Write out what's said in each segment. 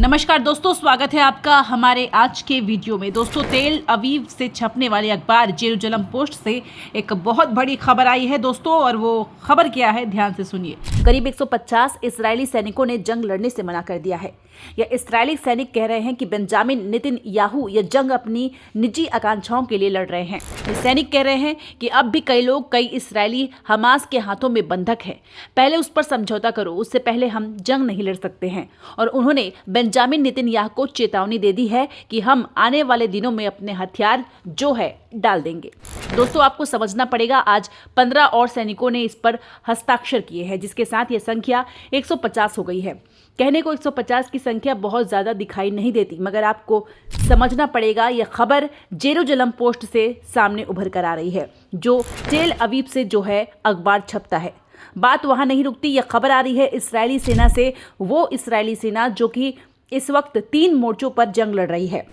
नमस्कार दोस्तों, स्वागत है आपका हमारे आज के वीडियो में। दोस्तों, तेल अवीव से छपने वाले अखबार जेरूजलम पोस्ट से एक बहुत बड़ी खबर आई है दोस्तों, और वो खबर क्या है ध्यान से सुनिए। करीब 150 इजरायली सैनिकों ने जंग लड़ने से मना कर दिया है। यह इजरायली सैनिक कह रहे हैं कि बेंजामिन नेतन्याहू यह जंग अपनी निजी आकांक्षाओं के लिए लड़ रहे हैं। ये सैनिक कह रहे हैं कि अब भी कई इजरायली हमास के हाथों में बंधक है, पहले उस पर समझौता करो, उससे पहले हम जंग नहीं लड़ सकते हैं। और उन्होंने बेंजामिन नेतन्याहू को चेतावनी दे दी है कि हम आने वाले दिनों में अपने हथियार जो है डाल देंगे। दोस्तों, आपको समझना पड़ेगा, आज 15 और सैनिकों ने इस पर हस्ताक्षर किए हैं, जिसके साथ यह संख्या 150 हो गई है। कहने को 150 की संख्या बहुत ज्यादा दिखाई नहीं देती, मगर आपको समझना पड़ेगा, यह खबर जेरूजलम पोस्ट से सामने उभर कर आ रही है, जो तेल अवीव से जो है अखबार छपता है। बात वहां नहीं रुकती, यह खबर आ रही है इस्राएली सेना से, वो इस्राएली सेना जो कि इस वक्त 3 मोर्चों पर जंग लड़ रही है,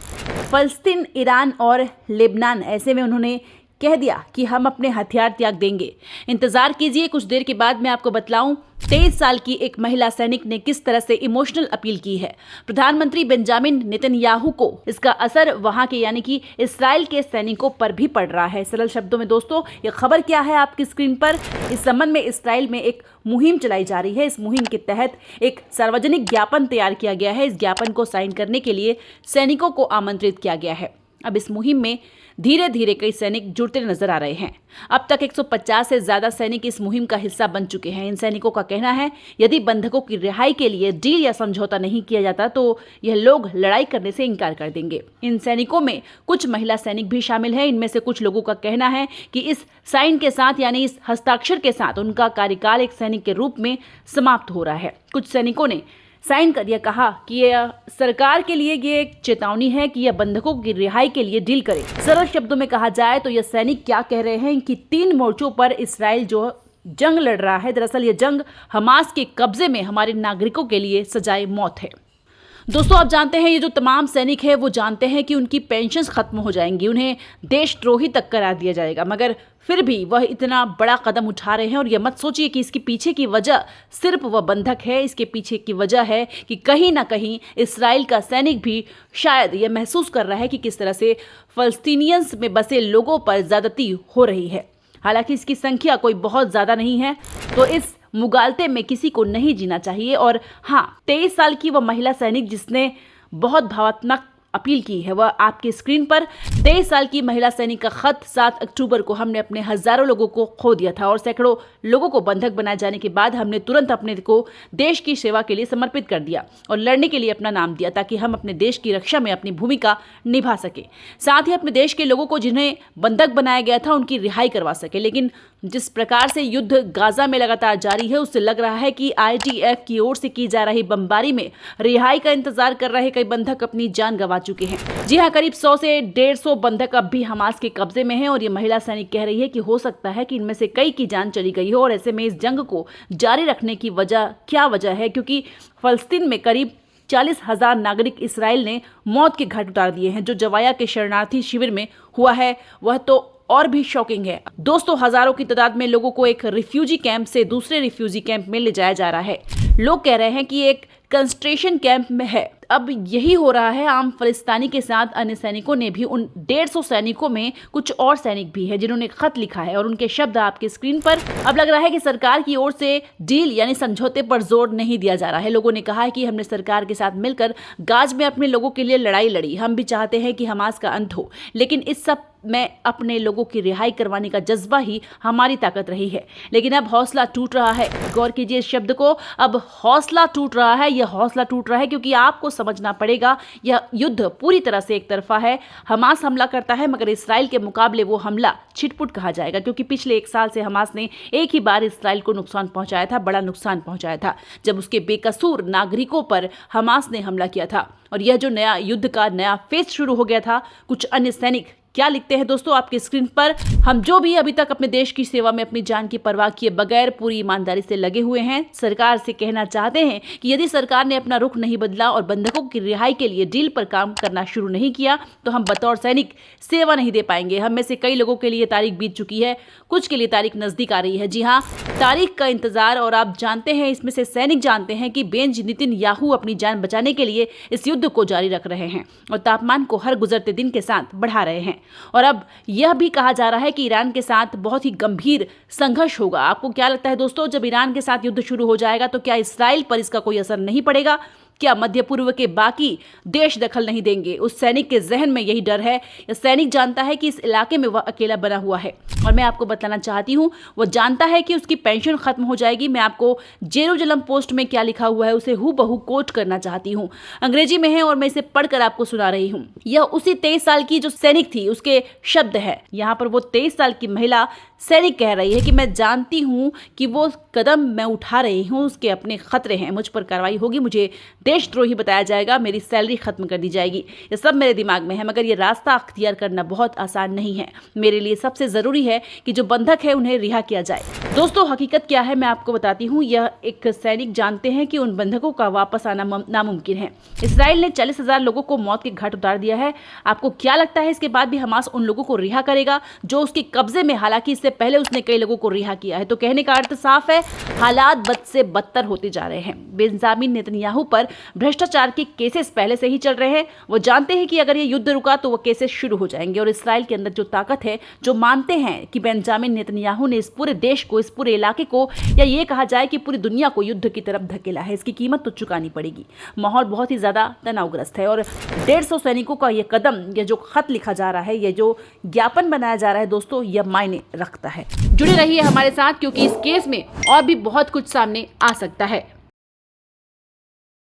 फलस्तीन, ईरान और लेबनान। ऐसे में उन्होंने कह दिया कि हम अपने हथियार त्याग देंगे। इंतजार कीजिए, कुछ देर के बाद मैं आपको बतलाऊं 23 साल की एक महिला सैनिक ने किस तरह से इमोशनल अपील की है। प्रधानमंत्री बेंजामिन नेतन्याहू को इसका असर वहां के यानी कि इस्राएल के सैनिकों पर भी पड़ रहा है। सरल शब्दों में दोस्तों, ये खबर क्या है आपकी स्क्रीन पर। इस संबंध में इस्राएल में एक मुहिम चलाई जा रही है। इस मुहिम के तहत एक सार्वजनिक ज्ञापन तैयार किया गया है। इस ज्ञापन को साइन करने के लिए सैनिकों को आमंत्रित किया गया है। अब इस मुहिम में धीरे धीरे कई सैनिक जुड़ते नजर आ रहे हैं। अब तक 150 से ज्यादा सैनिक इस मुहिम का हिस्सा बन चुके हैं। इन सैनिकों का कहना है, यदि बंधकों की रिहाई के लिए डील या समझौता नहीं किया जाता तो यह लोग लड़ाई करने से इनकार कर देंगे। इन सैनिकों में कुछ महिला सैनिक भी शामिल हैं। इनमें से कुछ लोगों का कहना है कि इस साइन के साथ यानी इस हस्ताक्षर के साथ उनका कार्यकाल एक सैनिक के रूप में समाप्त हो रहा है। कुछ सैनिकों ने साइन कर यह कहा कि यह सरकार के लिए ये एक चेतावनी है कि यह बंधकों की रिहाई के लिए डील करे। सरल शब्दों में कहा जाए तो यह सैनिक क्या कह रहे हैं कि 3 मोर्चों पर इस्राएल जो जंग लड़ रहा है, दरअसल यह जंग हमास के कब्जे में हमारे नागरिकों के लिए सजाए मौत है। दोस्तों, आप जानते हैं, ये जो तमाम सैनिक है वो जानते हैं कि उनकी पेंशन्स खत्म हो जाएंगी, उन्हें देशद्रोही तक करार दिया जाएगा, मगर फिर भी वह इतना बड़ा कदम उठा रहे हैं। और यह मत सोचिए कि इसके पीछे की वजह सिर्फ वह बंधक है। इसके पीछे की वजह है कि कहीं ना कहीं इस्राएल का सैनिक भी शायद यह महसूस कर रहा है कि किस तरह से फलस्तीनियंस में बसे लोगों पर ज्यादती हो रही है। हालांकि इसकी संख्या कोई बहुत ज्यादा नहीं है, तो इस मुगालते में किसी को नहीं जीना चाहिए। और हाँ, 23 साल की वह महिला सैनिक जिसने बहुत भावनात्मक अपील की है, वह आपकी स्क्रीन पर 23 साल की महिला सैनिक का खत। 7 अक्टूबर को हमने अपने हजारों लोगों को खो दिया था और सैकड़ों लोगों को बंधक बनाए जाने के बाद हमने तुरंत अपने को देश की सेवा के लिए समर्पित कर दिया और लड़ने के लिए अपना नाम दिया, ताकि हम अपने देश की रक्षा में अपनी भूमिका निभा सके, साथ ही अपने देश के लोगों को जिन्हें बंधक बनाया गया था उनकी रिहाई करवा सके। लेकिन जिस प्रकार से युद्ध गाजा में लगातार जारी है, उससे लग रहा है कि IDF की ओर से की जा रही बमबारी में रिहाई का इंतजार कर रहे कई बंधक अपनी जान गंवा चुके हैं। जी हां, करीब 100 से 150 बंधक अब भी हमास के कब्जे में हैं। और ये महिला सैनिक कह रही है कि हो सकता है कि इनमें से कई की जान चली गई हो। और ऐसे में इस जंग को जारी रखने की क्या वजह है, क्योंकि फलस्तीन में करीब 40,000 नागरिक इस्राएल ने मौत के घाट उतार दिए हैं। जो जवाया के शरणार्थी शिविर में हुआ है वह तो और भी शॉकिंग है। दोस्तों, हजारों की तादाद में लोगों को एक रिफ्यूजी कैंप से दूसरे रिफ्यूजी कैंप में ले जाया जा रहा है। लोग कह रहे हैं कि एक कंसंट्रेशन कैंप में है। अब यही हो रहा है आम फलिस्तानी के साथ। अन्य सैनिकों ने भी, उन 150 सैनिकों में कुछ और सैनिक भी हैं जिन्होंने खत लिखा है और उनके शब्द आपके स्क्रीन पर। अब लग रहा है कि सरकार की ओर से डील यानी समझौते पर जोर नहीं दिया जा रहा है। लोगों ने कहा है कि हमने सरकार के साथ मिलकर गाज में अपने लोगों के लिए लड़ाई लड़ी, हम भी चाहते हैं कि हमास का अंत हो, लेकिन इस सब में अपने लोगों की रिहाई करवाने का जज्बा ही हमारी ताकत रही है। लेकिन अब हौसला टूट रहा है। गौर कीजिए इस शब्द को, अब हौसला टूट रहा है। यह हौसला टूट रहा है क्योंकि आपको समझना पड़ेगा, यह युद्ध पूरी तरह से एक तरफा है। हमास हमला करता है, मगर इस्राएल के मुकाबले वो हमला छिटपुट कहा जाएगा, क्योंकि पिछले 1 साल से हमास ने एक ही बार इस्राएल को नुकसान पहुंचाया था, बड़ा नुकसान पहुंचाया था, जब उसके बेकसूर नागरिकों पर हमास ने हमला किया था। और यह जो नया युद्ध का नया फेज शुरू हो गया था, कुछ अन्य सैनिक क्या लिखते हैं दोस्तों आपके स्क्रीन पर। हम जो भी अभी तक अपने देश की सेवा में अपनी जान की परवाह किए बगैर पूरी ईमानदारी से लगे हुए हैं, सरकार से कहना चाहते हैं कि यदि सरकार ने अपना रुख नहीं बदला और बंधकों की रिहाई के लिए डील पर काम करना शुरू नहीं किया तो हम बतौर सैनिक सेवा नहीं दे पाएंगे। हम में से कई लोगों के लिए तारीख बीत चुकी है, कुछ के लिए तारीख नजदीक आ रही है। जी हाँ, तारीख का इंतजार। और आप जानते हैं, इसमें से सैनिक जानते हैं कि बेंज नेतन्याहू अपनी जान बचाने के लिए इस युद्ध को जारी रख रहे हैं और तापमान को हर गुजरते दिन के साथ बढ़ा रहे हैं। और अब यह भी कहा जा रहा है कि ईरान के साथ बहुत ही गंभीर संघर्ष होगा। आपको क्या लगता है दोस्तों, जब ईरान के साथ युद्ध शुरू हो जाएगा तो क्या इसराइल पर इसका कोई असर नहीं पड़ेगा? क्या मध्य पूर्व के बाकी देश दखल नहीं देंगे? उस सैनिक के जहन में यही डर है। यह सैनिक जानता है कि इस इलाके में वह अकेला बना हुआ है। और मैं आपको बताना चाहती हूं, वो जानता है कि उसकी पेंशन खत्म हो जाएगी। मैं आपको जेरूसलम पोस्ट में क्या लिखा हुआ है उसे हूबहू कोट करना चाहती हूँ। अंग्रेजी में है और मैं इसे पढ़कर आपको सुना रही हूँ। यह उसी 23 साल की जो सैनिक थी उसके शब्द है। यहाँ पर वो 23 साल की महिला सैनिक कह रही है कि मैं जानती हूँ कि वो कदम मैं उठा रही हूँ उसके अपने खतरे हैं, मुझ पर कार्रवाई होगी, मुझे देशद्रोही बताया जाएगा, मेरी सैलरी खत्म कर दी जाएगी। ये सब मेरे दिमाग में है, मगर ये रास्ता अख्तियार करना बहुत आसान नहीं है। मेरे लिए सबसे जरूरी है कि जो बंधक है उन्हें रिहा किया जाए। दोस्तों, हकीकत क्या है मैं आपको बताती हूँ। यह एक सैनिक जानते हैं कि उन बंधकों का वापस आना नामुमकिन है। इसराइल ने 40,000 लोगों को मौत के घाट उतार दिया है। आपको क्या लगता है इसके बाद भी हमास उन लोगों को रिहा करेगा जो उसके कब्जे में? हालांकि इससे पहले उसने कई लोगों को रिहा किया है। तो कहने का अर्थ साफ है, हालात बद से बदतर होते जा रहे हैं। बेंजामिन नेतन्याहू पर भ्रष्टाचार के केसेस पहले से ही चल रहे हैं। वो जानते हैं कि अगर ये युद्ध रुका तो वो केसेस शुरू हो जाएंगे। और इसराइल के अंदर जो ताकत है, जो मानते हैं कि बेंजामिन नेतन्याहू ने इस पूरे देश को, इस पूरे इलाके को, या ये कहा जाए कि पूरी दुनिया को युद्ध की तरफ धकेला है, इसकी कीमत तो चुकानी पड़ेगी। माहौल बहुत ही ज्यादा तनावग्रस्त है और 150 सैनिकों का ये कदम, ये जो खत लिखा जा रहा है, ये जो ज्ञापन बनाया जा रहा है दोस्तों, यह मायने रखता है। जुड़े रहिए हमारे साथ क्योंकि इस केस में और भी बहुत कुछ सामने आ सकता है।